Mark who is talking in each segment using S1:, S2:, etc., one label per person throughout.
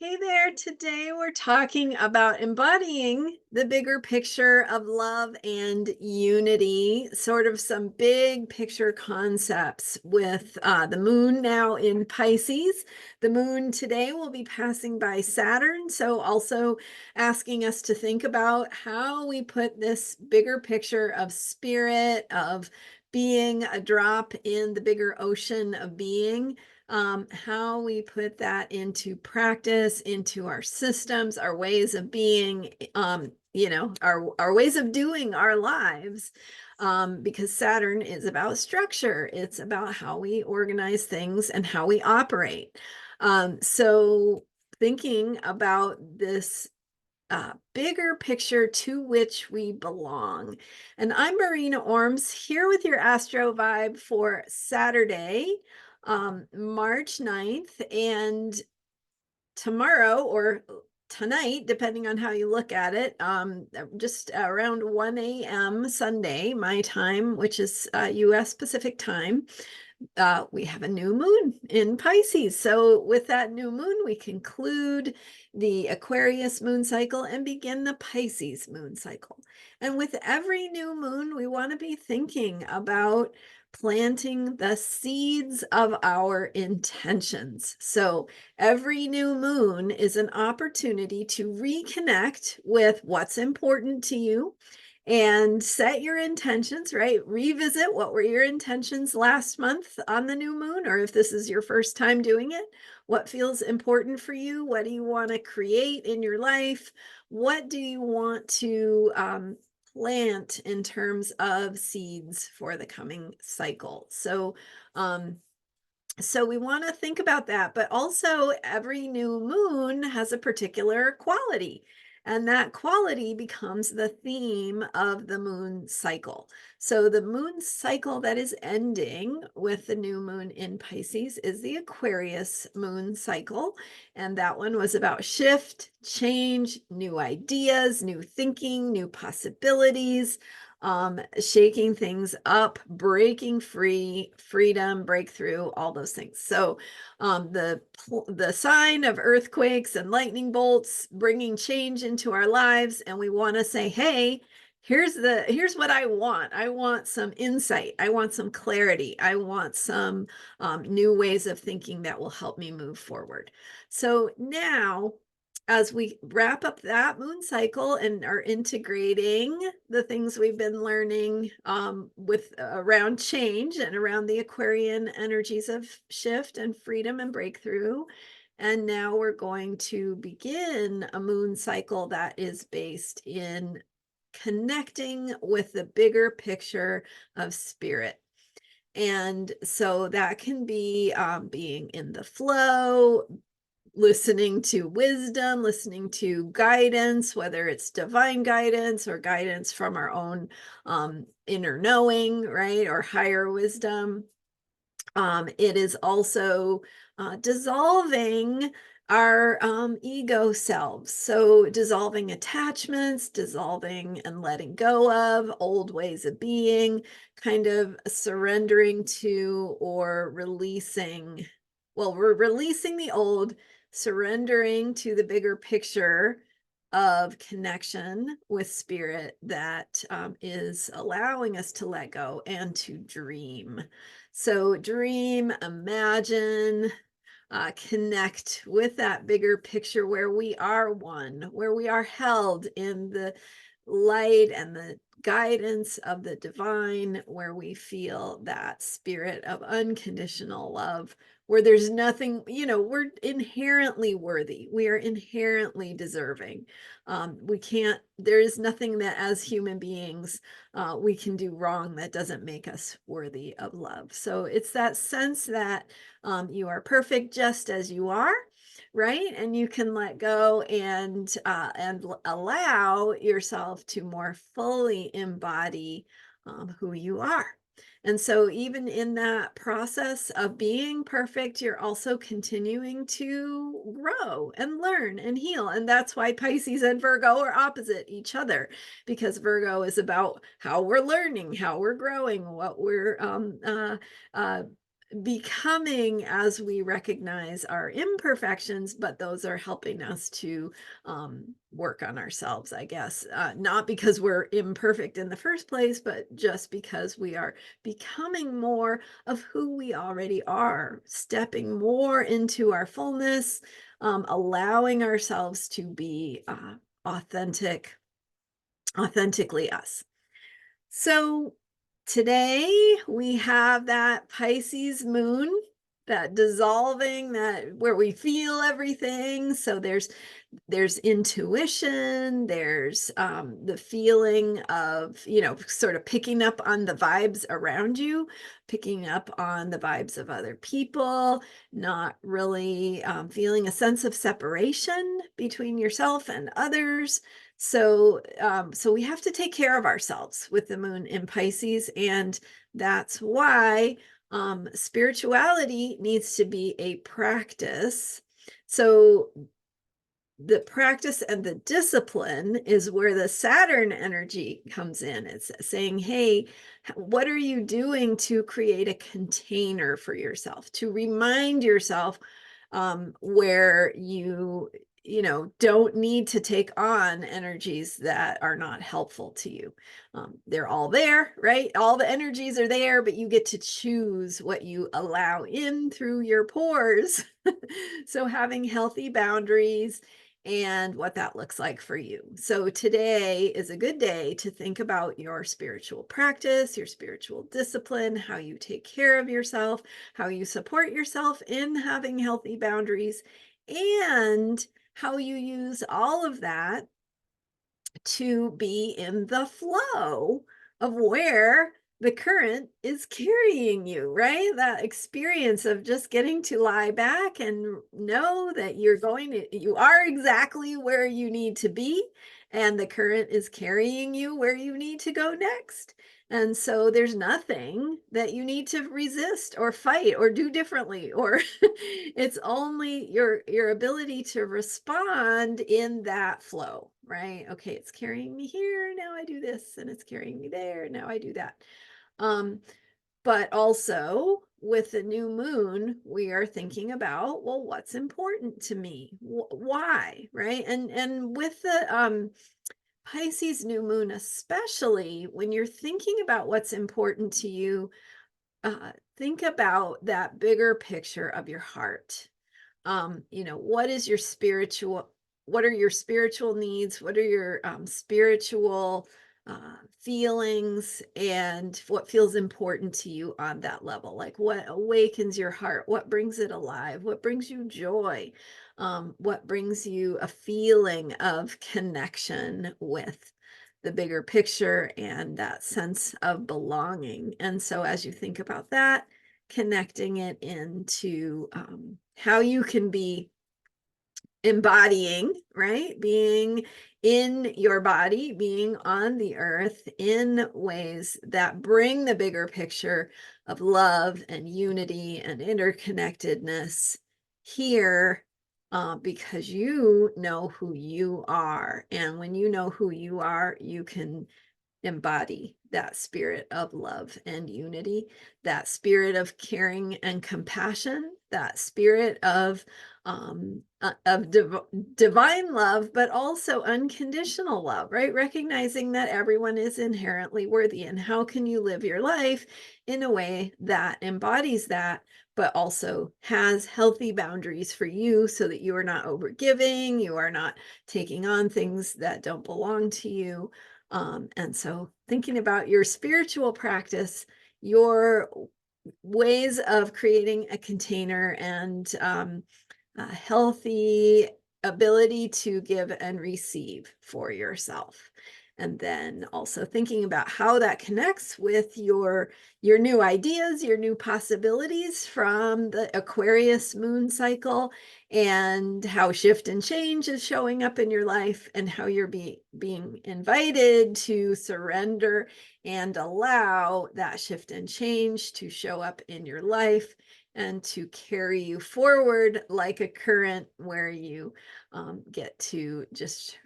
S1: Hey there, today we're talking about embodying the bigger picture of love and unity, sort of some big picture concepts with the moon now in Pisces. The moon today will be passing by Saturn, so also asking us to think about how we put this bigger picture of spirit, of being a drop in the bigger ocean of being, how we put that into practice, into our systems, our ways of being, our ways of doing our lives. Because Saturn is about structure. It's about how we organize things and how we operate. So thinking about this bigger picture to which we belong. And I'm Marina Orms here with your Astro vibe for Saturday, March 9th. And tomorrow or tonight, depending on how you look at it, just around 1 a.m. Sunday, my time, which is US Pacific time, we have a new moon in Pisces. So with that new moon, we conclude the Aquarius moon cycle and begin the Pisces moon cycle. And with every new moon, we want to be thinking about planting the seeds of our intentions. So every new moon is an opportunity to reconnect with what's important to you and set your intentions, right? Revisit what were your intentions last month on the new moon, or if this is your first time doing it, what feels important for you? What do you want to create in your life? What do you want to plant in terms of seeds for the coming cycle? So we want to think about that, but also every new moon has a particular quality, and that quality becomes the theme of the moon cycle. So the moon cycle that is ending with the new moon in Pisces is the Aquarius moon cycle, and that one was about shift, change, new ideas, new thinking, new possibilities, shaking things up, breaking free, freedom, breakthrough, all those things. So the sign of earthquakes and lightning bolts bringing change into our lives, and we want to say, hey, here's what I want. I want some insight. I want some clarity. I want some new ways of thinking that will help me move forward. So now, as we wrap up that moon cycle and are integrating the things we've been learning with around change and around the Aquarian energies of shift and freedom and breakthrough. And now we're going to begin a moon cycle that is based in connecting with the bigger picture of spirit. And so that can be being in the flow, listening to wisdom, listening to guidance, whether it's divine guidance or guidance from our own inner knowing, right? Or higher wisdom. It is also dissolving our ego selves. So dissolving attachments, dissolving and letting go of old ways of being, kind of surrendering to or releasing. Well, we're releasing the old, surrendering to the bigger picture of connection with spirit that is allowing us to let go and to dream. So dream, imagine, connect with that bigger picture where we are one, where we are held in the light and the guidance of the divine, where we feel that spirit of unconditional love, where there's nothing, we're inherently worthy. We are inherently deserving. There is nothing that as human beings we can do wrong that doesn't make us worthy of love. So it's that sense that you are perfect just as you are, right? And you can let go and allow yourself to more fully embody who you are. And so even in that process of being perfect, you're also continuing to grow and learn and heal. And that's why Pisces and Virgo are opposite each other, because Virgo is about how we're learning, how we're growing, what we're becoming as we recognize our imperfections, but those are helping us to work on ourselves, I guess. Not because we're imperfect in the first place, but just because we are becoming more of who we already are, stepping more into our fullness, allowing ourselves to be authentically us. So today we have that Pisces moon, that dissolving, that where we feel everything. So there's intuition, there's the feeling of, sort of picking up on the vibes around you, picking up on the vibes of other people, not really feeling a sense of separation between yourself and others. So we have to take care of ourselves with the moon in Pisces, and that's why spirituality needs to be a practice. So the practice and the discipline is where the Saturn energy comes in. It's saying, hey, what are you doing to create a container for yourself, to remind yourself where don't need to take on energies that are not helpful to you. They're all there, right? All the energies are there, but you get to choose what you allow in through your pores. So having healthy boundaries and what that looks like for you. So today is a good day to think about your spiritual practice, your spiritual discipline, how you take care of yourself, how you support yourself in having healthy boundaries, and how you use all of that to be in the flow of where the current is carrying you, right? That experience of just getting to lie back and know that you are exactly where you need to be, and the current is carrying you where you need to go next. And so there's nothing that you need to resist or fight or do differently, or it's only your ability to respond in that flow, right? Okay, it's carrying me here, now I do this, and it's carrying me there, now I do that. But also with the new moon, we are thinking about, well, what's important to me? Why, right? And with the Pisces new moon, especially when you're thinking about what's important to you, think about that bigger picture of your heart. What are your spiritual needs? What are your spiritual feelings, and what feels important to you on that level? Like, what awakens your heart? What brings it alive? What brings you joy? What brings you a feeling of connection with the bigger picture and that sense of belonging? And so as you think about that, connecting it into how you can be embodying, right? Being in your body, being on the earth in ways that bring the bigger picture of love and unity and interconnectedness here, because you know who you are. And when you know who you are, you can embody that spirit of love and unity, that spirit of caring and compassion, that spirit of divine love, but also unconditional love, right? Recognizing that everyone is inherently worthy. And how can you live your life in a way that embodies that, but also has healthy boundaries for you, so that you are not overgiving, you are not taking on things that don't belong to you. And so thinking about your spiritual practice, your ways of creating a container, and a healthy ability to give and receive for yourself. And then also thinking about how that connects with your new ideas, your new possibilities from the Aquarius moon cycle, and how shift and change is showing up in your life, and how you're being invited to surrender and allow that shift and change to show up in your life, and to carry you forward like a current, where you get to just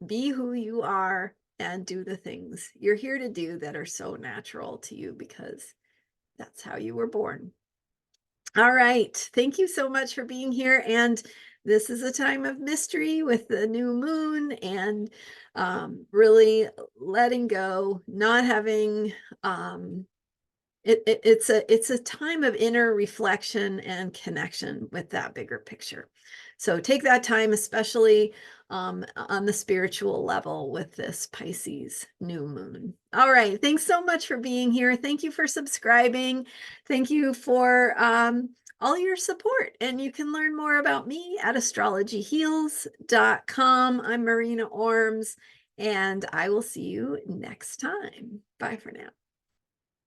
S1: be who you are and do the things you're here to do that are so natural to you, because that's how you were born. All right. Thank you so much for being here. And this is a time of mystery with the new moon and really letting go, not having it's a time of inner reflection and connection with that bigger picture. So take that time, especially on the spiritual level with this Pisces new moon. All right. Thanks so much for being here. Thank you for subscribing. Thank you for all your support. And you can learn more about me at astrologyheals.com. I'm Marina Orms, and I will see you next time. Bye for now.